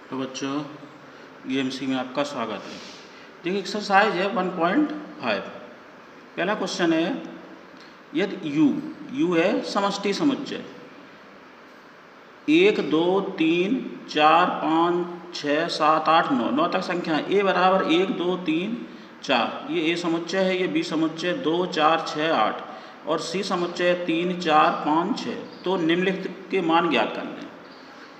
तो बच्चों EMC में आपका स्वागत है। देखिए एक्सरसाइज है 1.5। पहला क्वेश्चन है, यदि U है समष्टि समुच्चय 1 2 3 4 5 6 7 8 9 9 तक संख्या A बराबर 1 2 3 4, ये A समुच्चय है, ये B समुच्चय 2 4 6 8 और C समुच्चय 3 4 5 6। तो निम्नलिखित के मान ज्ञात कर लें।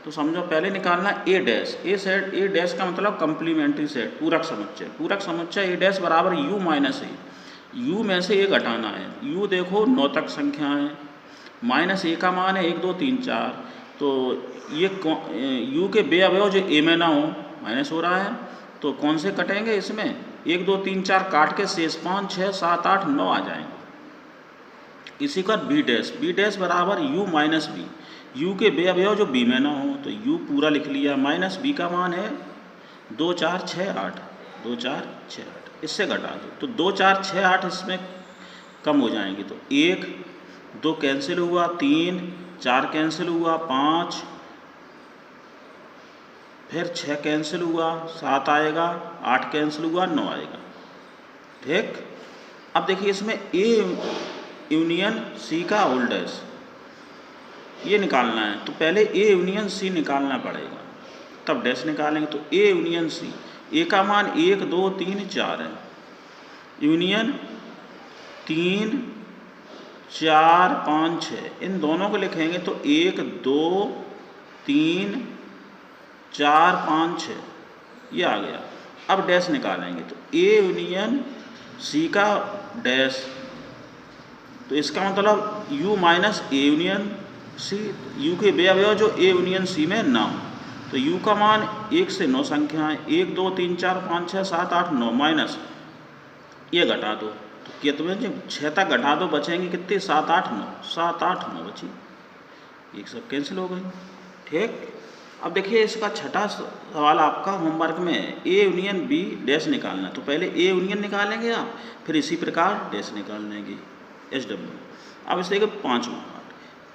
तो समझो पहले निकालना A डैश, A डैश का मतलब कंप्लीमेंट्री सेट, पूरक समुच्चय। पूरक समुच्चय A डैश बराबर U माइनस A, U में से A घटाना है। U देखो 9 तक संख्या है, माइनस A का मान है 1 2 3 4। तो ये U के बे अवयव जो A में ना हो, माइनस हो रहा है, तो कौन से कटेंगे इसमें? 1 2 3 4 काट के शेष 5 6 7 8 9 आ जाएंगे। इसी का B डैश बराबर U माइनस B, U के बे अवयव जो B में ना हो, तो U पूरा लिख लिया, माइनस B का मान है 2 4 6 8, 2 4 6 8, इससे घटा दो तो 2 4 6 8 इसमें कम हो जाएंगे। तो 1 2 कैंसिल हुआ, 3 4 कैंसिल हुआ, 5 फिर 6 कैंसिल हुआ, 7 आएगा, 8 कैंसिल हुआ, 9 आएगा। ठीक, अब देखिए इसमें A यूनियन C का होल डैश ये निकालना है, तो पहले A यूनियन C निकालना पड़ेगा, तब डैश निकालेंगे। तो A यूनियन C, A का मान 1 2 3 4 है, यूनियन 3 4 5 6, इन दोनों को लिखेंगे तो 1 2 3 4 5 6 ये आ गया। अब डैश निकालेंगे, तो A यूनियन C का डैश, तो इसका मतलब U minus A union C, U के बे अवयव जो A यूनियन C में ना हो, तो U का मान 1 से 9 संख्या है, 1 2 3 4 5 6 7 8 9, माइनस ये घटा दो, तो कितने 6 तक घटा दो, बचेंगे कितने? 7 8 9, 7 8 9 बची, एक सब कैंसिल हो गई। ठीक, अब देखिए इसका छठा सवाल आपका होमवर्क में है, A यूनियन B डैश निकालना। तो पहले A यूनियन निकालेंगे आप, फिर इसी प्रकार डैश निकाल लेंगे SW। अब इस देखिए पाँचवा पार्ट,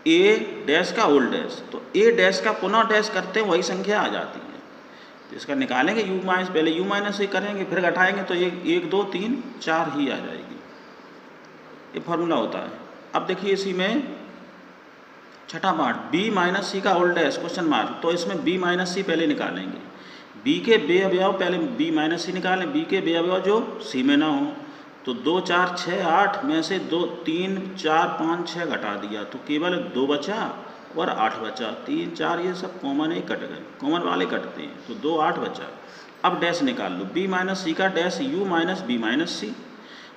A डैश का होल डैश, तो A डैश का पुनः डैश करते हैं वही संख्या आ जाती है, तो इसका निकालेंगे U माइनस, पहले U माइनस से करेंगे, फिर घटाएंगे तो ये 1 2 3 4 ही आ जाएगी, ये फॉर्मूला होता है। अब देखिए इसी में छठा पार्ट, B माइनस C का होल डैश क्वेश्चन मार्क, तो इसमें B माइनस C पहले निकालेंगे। B के बे अवयव पहले B माइनस C निकालें, B के बे अवयव जो C में ना हो, तो 2 4 6 8 में से 2 3 4 5 6 घटा दिया, तो केवल 2 बचा और 8 बचा, 3 4 ये सब कॉमन ही कट गए, कॉमन वाले कटते हैं, तो 2 8 बचा। अब डैश निकाल लो, B माइनस C का dash U minus B minus C,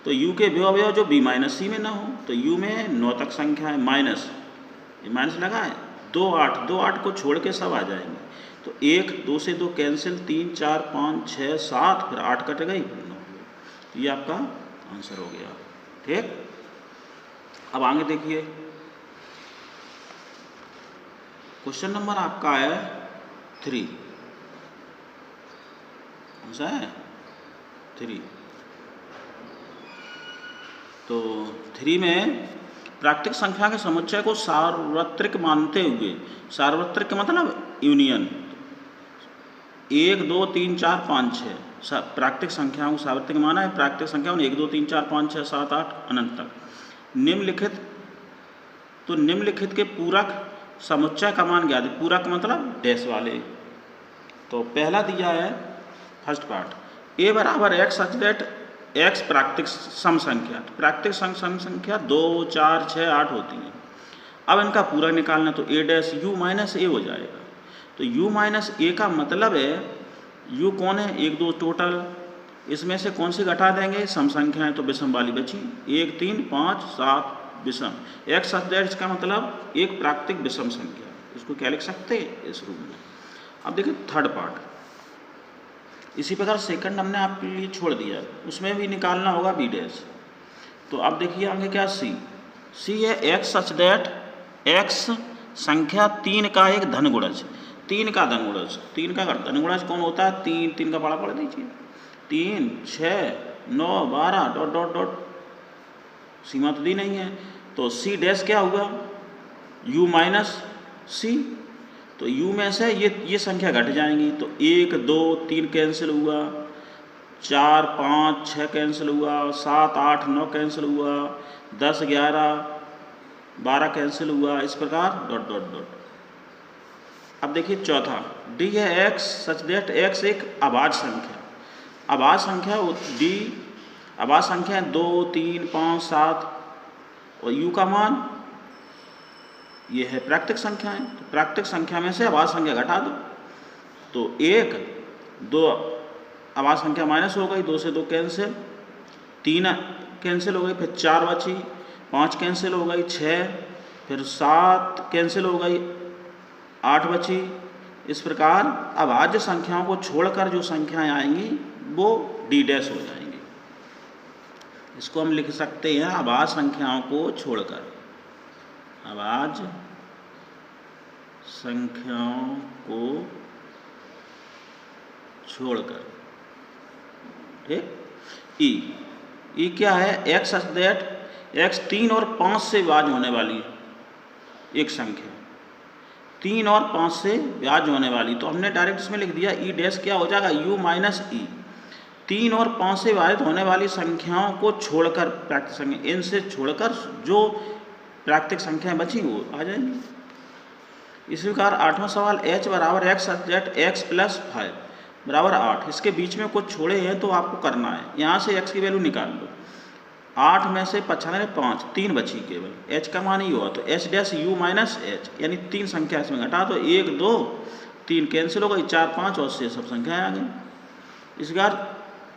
तो U के बे अवयव जो B माइनस C में ना हो, तो U में 9 तक संख्या है, माइनस ये माइनस लगा है, 2 8 को छोड़ के सब आ जाएंगे, तो 1 2 से 2 कैंसिल, 3 4 5 6 7, फिर 8 कट गई, फिर 9, तो ये आपका आंसर हो गया। ठीक, अब आगे देखिए क्वेश्चन नंबर आपका है 3, कौन सा है? 3। तो 3 में प्राकृतिक संख्या के समुच्चय को सार्वत्रिक मानते हुए, सार्वत्रिक का मतलब यूनियन, 1 2 3 4 5 6 प्राकृतिक संख्याओं को सार्वत्रिक माना है। प्राकृतिक संख्याओं 1 2 3 4 5 6 7 8 अनंत तक। निम्नलिखित, तो निम्नलिखित के पूरक समुच्चय का मान ज्ञात है। पूरक मतलब डैश वाले, तो पहला दिया है फर्स्ट पार्ट, A बराबर x सच दैट x प्राकृतिक सम संख्या, प्राकृतिक सम संख्या 2 4 6 8 होती है। अब इनका पूरा निकालना, तो A dash U minus A हो जाएगा। तो U माइनस A का मतलब है U कौन है? 1 2 टोटल, इसमें से कौन सी घटा देंगे? सम संख्या है, तो विषम वाली बची, 1 3 5 7 विषम। x सच दैट इसका मतलब एक प्राकृतिक विषम संख्या, इसको क्या लिख सकते हैं? इस रूप में। अब देखिए थर्ड पार्ट, इसी प्रकार सेकंड हमने आपके लिए छोड़ दिया, उसमें भी निकालना होगा B डैश। तो अब देखिए आगे क्या, C है x सच दैट x संख्या 3 का एक धनगुणज, 3 का धनगुणज, 3 का धनगुणज कौन होता है? 3, 3 का बड़ा पढ़ दीजिए, 3 6 9 12 डॉट डॉट डॉट, सीमा तो दी नहीं है, तो C डैश क्या हुआ? U माइनस C, तो तो u में से ये संख्या घट जाएंगी, तो 1 2 3 कैंसिल हुआ, 4 5 6 कैंसिल हुआ, 7 8 9 कैंसिल हुआ, 10 11 12 कैंसिल हुआ, इस प्रकार डॉट डॉट डॉट। अब देखिए चौथा, डी है x सच दैट x एक अभाज्य संख्या। अभाज्य संख्या डी अभाज्य संख्या 2 3 5 7 और u का मान ये है प्राकृतिक संख्या है, तो प्राकृतिक संख्या में से अभाज्य संख्या घटा दो, तो 1 2 अभाज्य संख्या माइनस हो गई, 2 से 2 कैंसिल, 3 कैंसिल हो गई, फिर 4 बची, 5 कैंसिल हो गई, 6 फिर 7 कैंसिल हो गई, 8 बची। इस प्रकार अभाज्य संख्याओं को छोड़कर जो संख्याएं आएंगी वो डी डैश हो जाएंगी। इसको हम लिख सकते हैं अभाज्य संख्याओं को छोड़कर, अभाज्य संख्याओं को छोड़कर, ठीक। ई क्या है, x सच दैट x 3 और 5 से विभाज्य होने वाली एक संख्या, 3 और 5 से विभाज्य होने वाली, तो हमने डायरेक्ट इसमें लिख दिया ई डैश क्या हो जाएगा, u माइनस ई। 3 और 5 से विभाजित होने वाली संख्याओं को छोड़कर प्राकृतिक संख्या, इनसे छोड़कर जो प्राकृतिक संख्याएं बची वो आ जाएंगी। इसी प्रकार 8वां सवाल, h बराबर x such that x plus 5 बराबर 8, इसके बीच में कुछ छोड़े हैं तो आपको करना है, यहाँ से x की वैल्यू निकाल लो। 8 में से 5 3 बची केवल, h का मान ही हुआ, तो h dash u minus h, यानी 3 संख्या इसमें घटा दो, 1 2 3 कैंसिल हो गई, 4 5 और से सब संख्याएं आ गई। इस बार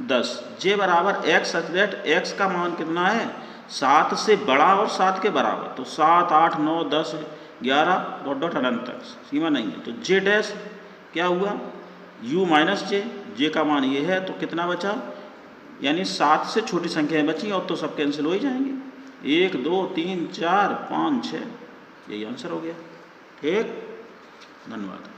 10, j बराबर x सच दैट x का मान कितना है, 7 से बड़ा और 7 के बराबर, तो 7 8 9 10 11 डॉट डॉट अनंत तक सीमा नहीं है, तो j डैश क्या हुआ, u माइनस j, j का मान ये है, तो कितना बचा, यानी 7 से छोटी संख्याएं बची और तो सब कैंसिल हो ही जाएंगे, 1 2 3 4 5 6, यही आंसर हो गया। ठीक, धन्यवाद।